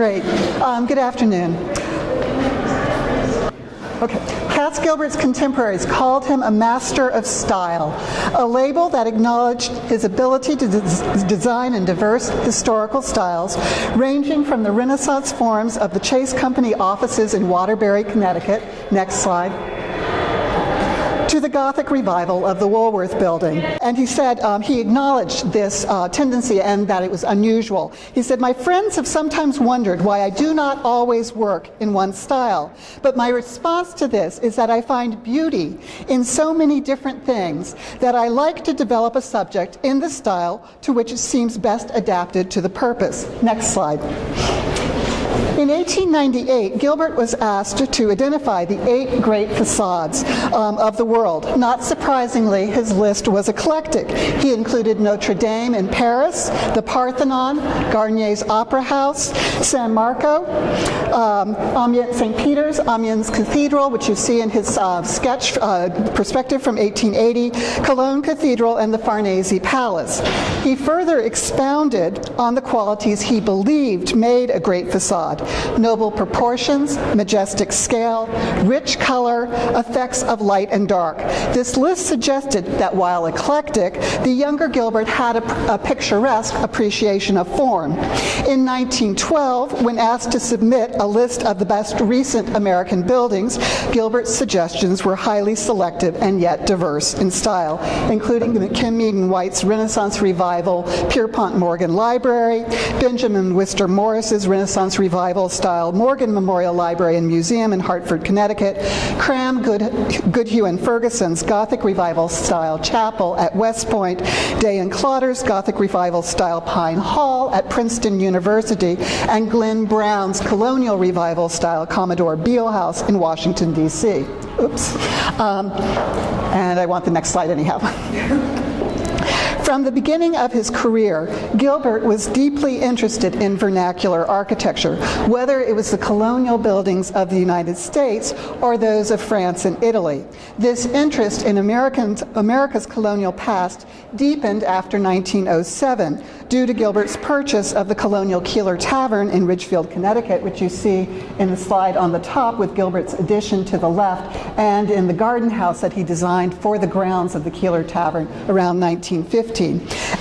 Great. Good afternoon. Okay. Cass Gilbert's contemporaries called him a master of style, a label that acknowledged his ability to design in diverse historical styles, ranging from the Renaissance forms of the Chase Company offices in Waterbury, Connecticut, next slide, to the Gothic revival of the Woolworth Building. And he said he acknowledged this tendency and that it was unusual. He said, "My friends have sometimes wondered why I do not always work in one style. But my response to this is that I find beauty in so many different things that I like to develop a subject in the style to which it seems best adapted to the purpose." Next slide. In 1898, Gilbert was asked to identify the 8 great facades of the world. Not surprisingly, his list was eclectic. He included Notre Dame in Paris, the Parthenon, Garnier's Opera House, San Marco, St. Peter's, Amiens Cathedral, which you see in his sketch perspective from 1880, Cologne Cathedral, and the Farnese Palace. He further expounded on the qualities he believed made a great facade: noble proportions, majestic scale, rich color, effects of light and dark. This list suggested that while eclectic, the younger Gilbert had a picturesque appreciation of form. In 1912, when asked to submit a list of the best recent American buildings, Gilbert's suggestions were highly selective and yet diverse in style, including the McKim White's Renaissance Revival, Pierpont Morgan Library, Benjamin Wister Morris's Renaissance Revival style Morgan Memorial Library and Museum in Hartford, Connecticut, Cram Goodhue and Ferguson's Gothic Revival style chapel at West Point, Day and Clotter's Gothic Revival style Pine Hall at Princeton University, and Glenn Brown's Colonial Revival style Commodore Beale House in Washington, D.C. Oops. And I want the next slide anyhow. From the beginning of his career, Gilbert was deeply interested in vernacular architecture, whether it was the colonial buildings of the United States or those of France and Italy. This interest in America's colonial past deepened after 1907 due to Gilbert's purchase of the colonial Keeler Tavern in Ridgefield, Connecticut, which you see in the slide on the top with Gilbert's addition to the left, and in the garden house that he designed for the grounds of the Keeler Tavern around 1915.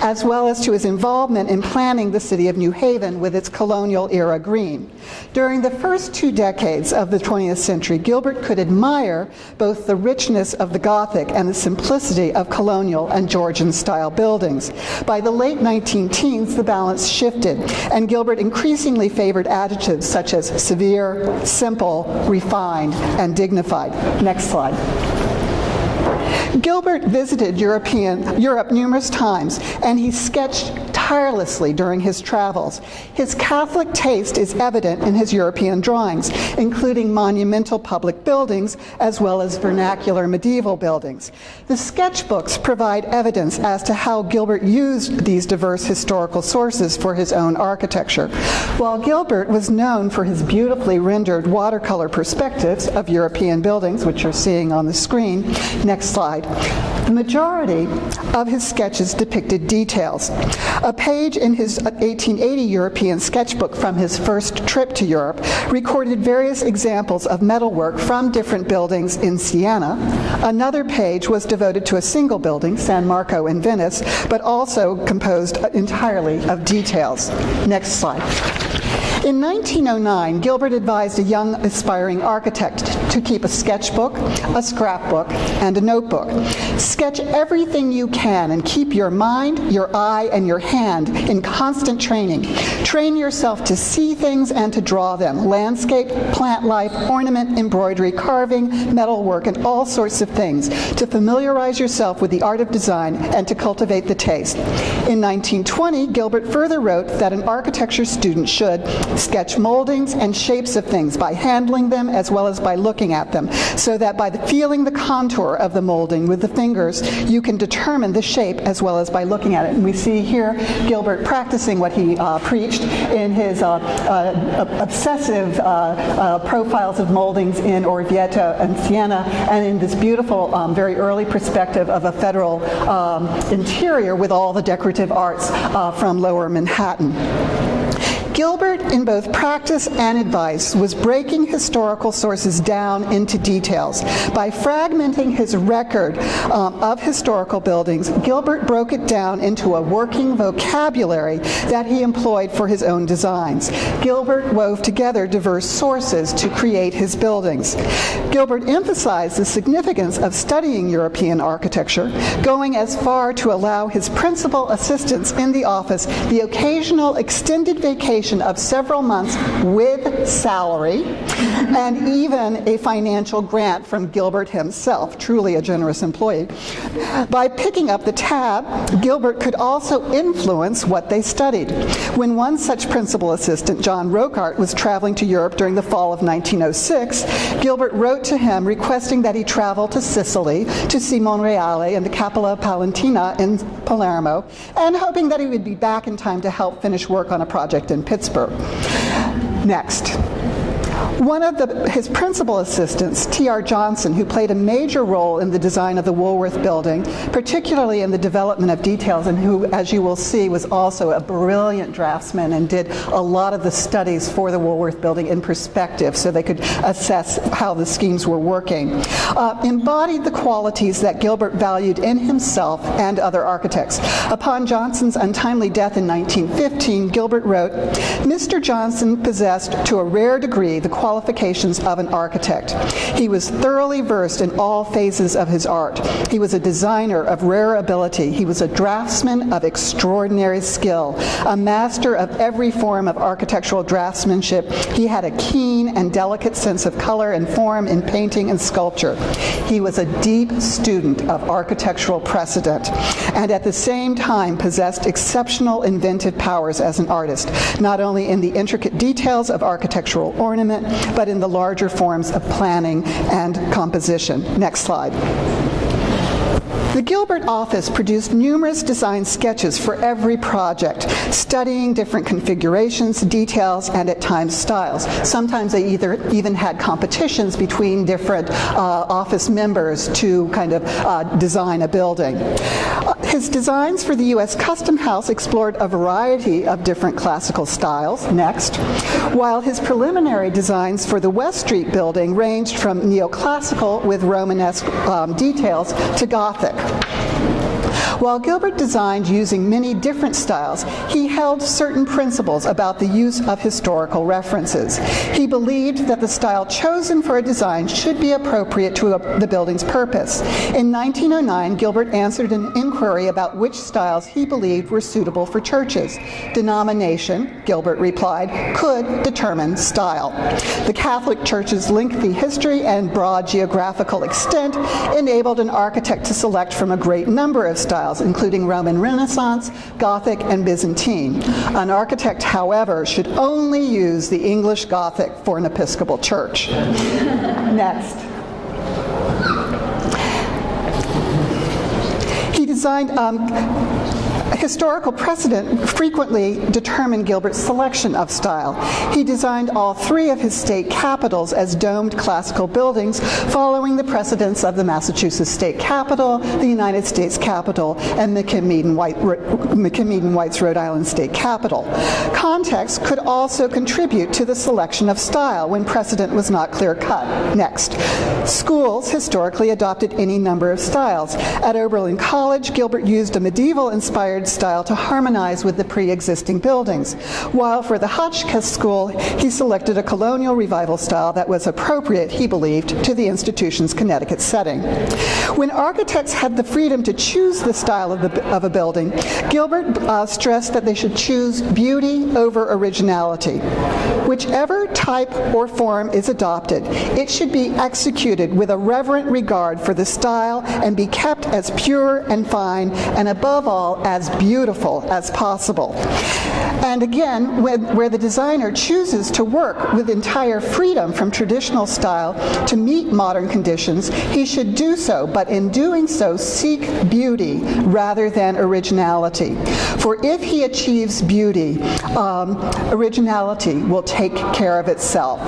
As well as to his involvement in planning the city of New Haven with its colonial-era green. During the first 2 decades of the 20th century, Gilbert could admire both the richness of the Gothic and the simplicity of colonial and Georgian-style buildings. By the late 19-teens, the balance shifted, and Gilbert increasingly favored adjectives such as severe, simple, refined, and dignified. Next slide. Gilbert visited Europe numerous times, and he sketched tirelessly during his travels. His Catholic taste is evident in his European drawings, including monumental public buildings as well as vernacular medieval buildings. The sketchbooks provide evidence as to how Gilbert used these diverse historical sources for his own architecture. While Gilbert was known for his beautifully rendered watercolor perspectives of European buildings, which you're seeing on the screen, next slide, the majority of his sketches depicted details. A page in his 1880 European sketchbook from his first trip to Europe recorded various examples of metalwork from different buildings in Siena. Another page was devoted to a single building, San Marco in Venice, but also composed entirely of details. Next slide. In 1909, Gilbert advised a young aspiring architect to keep a sketchbook, a scrapbook, and a notebook. Sketch everything you can and keep your mind, your eye, and your hand in constant training. Train yourself to see things and to draw them. Landscape, plant life, ornament, embroidery, carving, metalwork, and all sorts of things. To familiarize yourself with the art of design and to cultivate the taste. In 1920, Gilbert further wrote that an architecture student should sketch moldings and shapes of things by handling them as well as by looking at them, so that by feeling the contour of the molding with the fingers, you can determine the shape as well as by looking at it. And we see here Gilbert practicing what he preached in his obsessive profiles of moldings in Orvieto and Siena, and in this beautiful, very early perspective of a federal interior with all the decorative arts from Lower Manhattan. Gilbert, in both practice and advice, was breaking historical sources down into details. By fragmenting his record of historical buildings, Gilbert broke it down into a working vocabulary that he employed for his own designs. Gilbert wove together diverse sources to create his buildings. Gilbert emphasized the significance of studying European architecture, going as far to allow his principal assistants in the office the occasional extended vacation of several months with salary, and even a financial grant from Gilbert himself, truly a generous employee. By picking up the tab, Gilbert could also influence what they studied. When one such principal assistant, John Rocart, was traveling to Europe during the fall of 1906, Gilbert wrote to him requesting that he travel to Sicily to see Monreale and the Cappella Palentina in Palermo, and hoping that he would be back in time to help finish work on a project in Pittsburgh. Next. One of his principal assistants, T.R. Johnson, who played a major role in the design of the Woolworth Building, particularly in the development of details, and who, as you will see, was also a brilliant draftsman and did a lot of the studies for the Woolworth Building in perspective so they could assess how the schemes were working, embodied the qualities that Gilbert valued in himself and other architects. Upon Johnson's untimely death in 1915, Gilbert wrote, "Mr. Johnson possessed to a rare degree the qualifications of an architect. He was thoroughly versed in all phases of his art. He was a designer of rare ability. He was a draftsman of extraordinary skill, a master of every form of architectural draftsmanship. He had a keen and delicate sense of color and form in painting and sculpture. He was a deep student of architectural precedent, and at the same time possessed exceptional inventive powers as an artist, not only in the intricate details of architectural ornament, but in the larger forms of planning and composition." Next slide. The Gilbert office produced numerous design sketches for every project, studying different configurations, details, and at times styles. Sometimes they even had competitions between different office members to kind of design a building. His designs for the U.S. Custom House explored a variety of different classical styles. Next. While his preliminary designs for the West Street building ranged from neoclassical with Romanesque details to Gothic. While Gilbert designed using many different styles, he held certain principles about the use of historical references. He believed that the style chosen for a design should be appropriate to the building's purpose. In 1909, Gilbert answered an inquiry about which styles he believed were suitable for churches. Denomination, Gilbert replied, could determine style. The Catholic Church's lengthy history and broad geographical extent enabled an architect to select from a great number of styles, including Roman Renaissance, Gothic, and Byzantine. An architect, however, should only use the English Gothic for an Episcopal church. Next. He designed historical precedent frequently determined Gilbert's selection of style. He designed all three of his state capitals as domed classical buildings, following the precedents of the Massachusetts State Capitol, the United States Capitol, and McKimmey-White's Rhode Island State Capitol. Context could also contribute to the selection of style when precedent was not clear-cut. Next. Schools historically adopted any number of styles. At Oberlin College, Gilbert used a medieval-inspired style to harmonize with the pre-existing buildings, while for the Hotchkiss School, he selected a colonial revival style that was appropriate, he believed, to the institution's Connecticut setting. When architects had the freedom to choose the style of a building, Gilbert stressed that they should choose beauty over originality. Whichever type or form is adopted, it should be executed with a reverent regard for the style and be kept as pure and fine, and above all, as beautiful as possible. And again, where the designer chooses to work with entire freedom from traditional style to meet modern conditions, he should do so, but in doing so, seek beauty rather than originality. For if he achieves beauty, originality will take care of itself.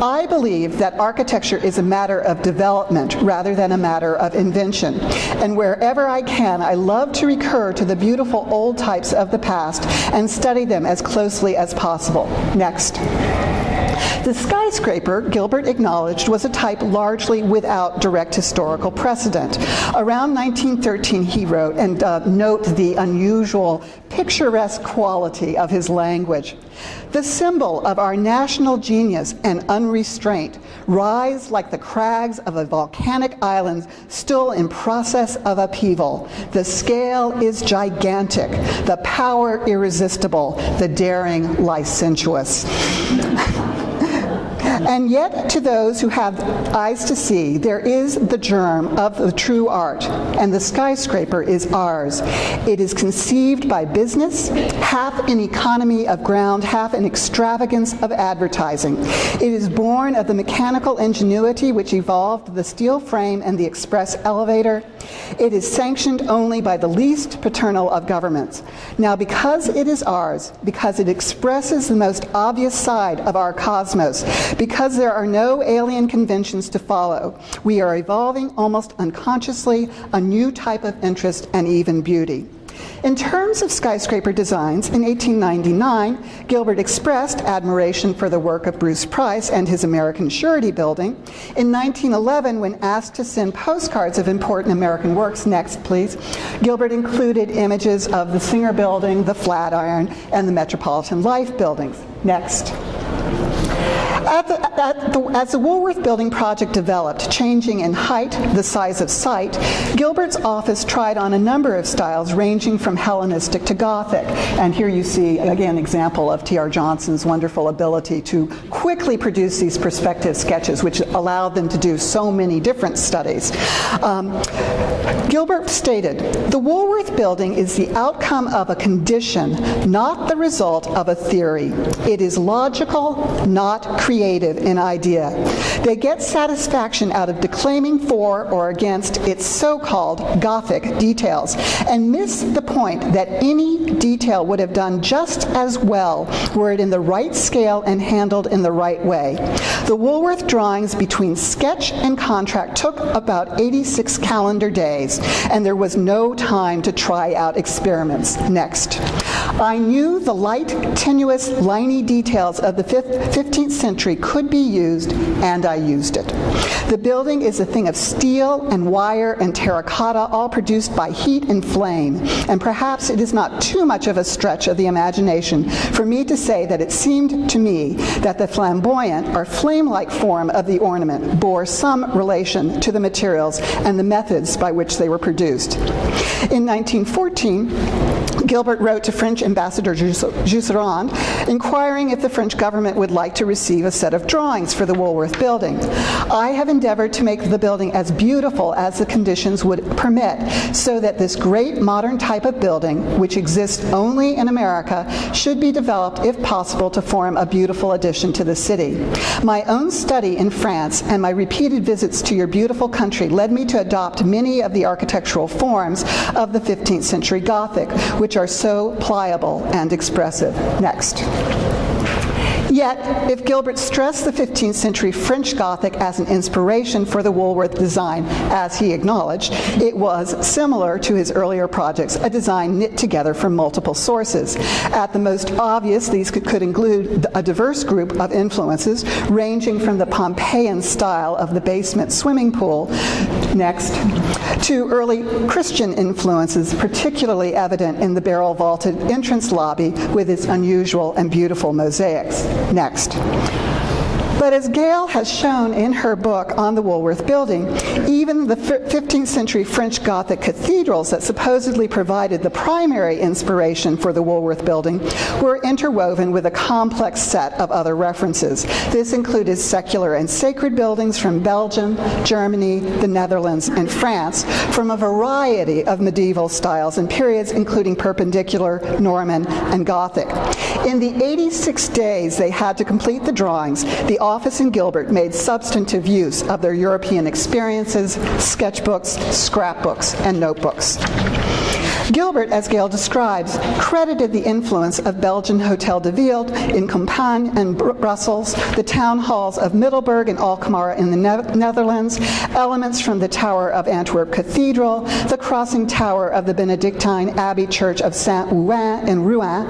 I believe that architecture is a matter of development rather than a matter of invention. And wherever I can, I love to recur to the beautiful wonderful old types of the past and study them as closely as possible. Next. The skyscraper, Gilbert acknowledged, was a type largely without direct historical precedent. Around 1913, he wrote, and note the unusual picturesque quality of his language. The symbol of our national genius and unrestraint rise like the crags of a volcanic island still in process of upheaval. The scale is gigantic, the power irresistible, the daring licentious. And yet, to those who have eyes to see, there is the germ of the true art, and the skyscraper is ours. It is conceived by business, half in economy of ground, half in extravagance of advertising. It is born of the mechanical ingenuity which evolved the steel frame and the express elevator. It is sanctioned only by the least paternal of governments. Now, because it is ours, because it expresses the most obvious side of our cosmos, because there are no alien conventions to follow, we are evolving almost unconsciously a new type of interest and even beauty. In terms of skyscraper designs, in 1899, Gilbert expressed admiration for the work of Bruce Price and his American Surety Building. In 1911, when asked to send postcards of important American works, next please, Gilbert included images of the Singer Building, the Flatiron, and the Metropolitan Life buildings. Next. As the Woolworth Building project developed, changing in height, the size of site, Gilbert's office tried on a number of styles ranging from Hellenistic to Gothic. And here you see, again, an example of T.R. Johnson's wonderful ability to quickly produce these perspective sketches, which allowed them to do so many different studies. Gilbert stated, "The Woolworth Building is the outcome of a condition, not the result of a theory. It is logical, not creative in idea. They get satisfaction out of declaiming for or against its so-called Gothic details and miss the point that any detail would have done just as well were it in the right scale and handled in the right way. The Woolworth drawings between sketch and contract took about 86 calendar days, and there was no time to try out experiments." Next. "I knew the light, tenuous, liney details of the 15th century could be used, and I used it. The building is a thing of steel and wire and terracotta, all produced by heat and flame, and perhaps it is not too much of a stretch of the imagination for me to say that it seemed to me that the flamboyant or flame-like form of the ornament bore some relation to the materials and the methods by which they were produced." In 1914, Gilbert wrote to French Ambassador Jusserand, inquiring if the French government would like to receive a set of drawings for the Woolworth Building. "I have endeavored to make the building as beautiful as the conditions would permit, so that this great modern type of building, which exists only in America, should be developed, if possible, to form a beautiful addition to the city. My own study in France and my repeated visits to your beautiful country led me to adopt many of the architectural forms of the 15th century Gothic, which are so pliable and expressive." Next. Yet, if Gilbert stressed the 15th century French Gothic as an inspiration for the Woolworth design, as he acknowledged, it was, similar to his earlier projects, a design knit together from multiple sources. At the most obvious, these could include a diverse group of influences, ranging from the Pompeian style of the basement swimming pool, next, to early Christian influences, particularly evident in the barrel-vaulted entrance lobby with its unusual and beautiful mosaics. Next. But as Gail has shown in her book on the Woolworth Building, even the 15th century French Gothic cathedrals that supposedly provided the primary inspiration for the Woolworth Building were interwoven with a complex set of other references. This included secular and sacred buildings from Belgium, Germany, the Netherlands, and France, from a variety of medieval styles and periods, including Perpendicular, Norman, and Gothic. In the 86 days they had to complete the drawings, the office in Gilbert made substantive use of their European experiences, sketchbooks, scrapbooks, and notebooks. Gilbert, as Gail describes, credited the influence of Belgian Hotel de Ville in Compiègne and Brussels, the town halls of Middelburg and Alkmaar in the Netherlands, elements from the tower of Antwerp Cathedral, the crossing tower of the Benedictine Abbey Church of Saint-Ouen in Rouen,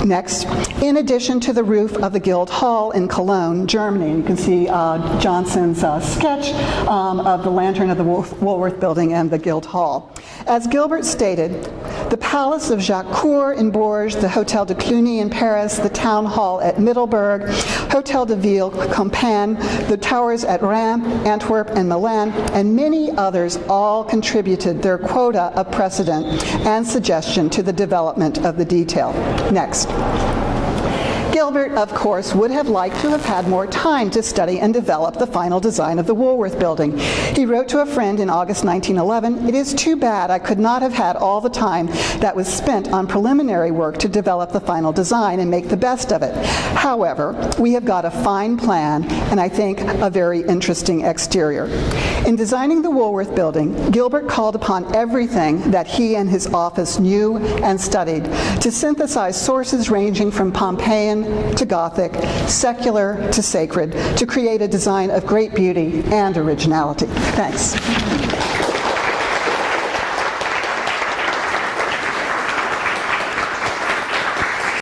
next, in addition to the roof of the Guild Hall in Cologne, Germany. And you can see Johnson's sketch of the lantern of the Woolworth Building and the Guild Hall. As Gilbert stated, the Palace of Jacques Coeur in Bourges, the Hotel de Cluny in Paris, the Town Hall at Middelburg, Hotel de Ville, Compiègne, the towers at Reims, Antwerp, and Milan, and many others all contributed their quota of precedent and suggestion to the development of the detail. Next. Gilbert, of course, would have liked to have had more time to study and develop the final design of the Woolworth Building. He wrote to a friend in August 1911, "It is too bad I could not have had all the time that was spent on preliminary work to develop the final design and make the best of it. However, we have got a fine plan and I think a very interesting exterior." In designing the Woolworth Building, Gilbert called upon everything that he and his office knew and studied to synthesize sources ranging from Pompeian to Gothic, secular to sacred, to create a design of great beauty and originality. Thanks.